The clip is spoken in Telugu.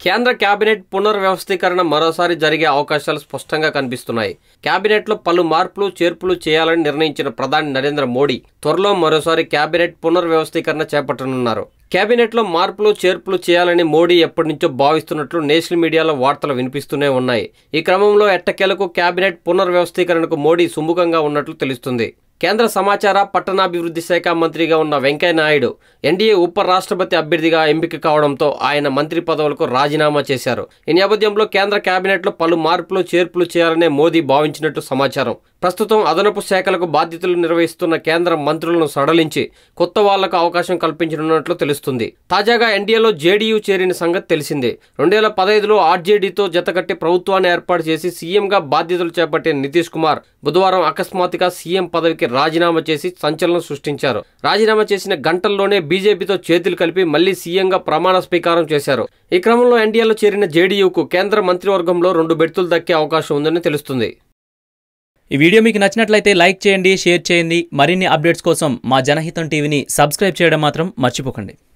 కేంద్ర కేబినెట్ పునర్వ్యవస్థీకరణ మరోసారి జరిగే అవకాశాలు స్పష్టంగా కనిపిస్తున్నాయి. కేబినెట్లో పలు మార్పులు చేర్పులు చేయాలని నిర్ణయించిన ప్రధాని నరేంద్ర మోడీ త్వరలో మరోసారి కేబినెట్ పునర్వ్యవస్థీకరణ చేపట్టనున్నారు. కేబినెట్లో మార్పులు చేర్పులు చేయాలని మోడీ ఎప్పటి నుంచో భావిస్తున్నట్లు నేషనల్ మీడియాలో వార్తలు వినిపిస్తూనే ఉన్నాయి. ఈ క్రమంలో ఎట్టకేలకు కేబినెట్ పునర్వ్యవస్థీకరణకు మోడీ సుముఖంగా ఉన్నట్లు తెలుస్తుంది. కేంద్ర సమాచార పట్టణాభివృద్ధి శాఖ మంత్రిగా ఉన్న వెంకయ్యనాయుడు ఎన్డీఏ ఉప రాష్ట్రపతి అభ్యర్థిగా ఎంపిక కావడంతో ఆయన మంత్రి పదవులకు రాజీనామా చేశారు. ఈ నేపథ్యంలో కేంద్ర కేబినెట్లో పలు మార్పులు చేర్పులు చేయాలనే మోదీ భావించినట్టు సమాచారం. ప్రస్తుతం అదనపు శాఖలకు బాధ్యతలు నిర్వహిస్తున్న కేంద్ర మంత్రులను సడలించి కొత్త వాళ్లకు అవకాశం కల్పించనున్నట్లు తెలుస్తుంది. తాజాగా ఎన్డీఏలో జేడీయూ చేరిన సంగతి తెలిసిందే. 2015లో ఆర్జేడీతో జతకట్టి ప్రభుత్వాన్ని ఏర్పాటు చేసి సీఎంగా బాధ్యతలు చేపట్టిన నితీష్ కుమార్ బుధవారం అకస్మాత్తుగా సీఎం పదవికి రాజీనామా చేసి సంచలనం సృష్టించారు. రాజీనామా చేసిన గంటల్లోనే బీజేపీతో చేతులు కలిపి మళ్లీ సీఎంగా ప్రమాణ స్వీకారం చేశారు. ఈ క్రమంలో ఎన్డీఏలో చేరిన జేడీయూకు కేంద్ర మంత్రివర్గంలో 2 బెర్తులు దక్కే అవకాశం ఉందని తెలుస్తుంది. ఈ వీడియో మీకు నచ్చినట్లయితే లైక్ చేయండి, షేర్ చేయండి. మరిన్ని అప్డేట్స్ కోసం మా జనహితం టీవీని సబ్స్క్రైబ్ చేయడం మాత్రం మర్చిపోకండి.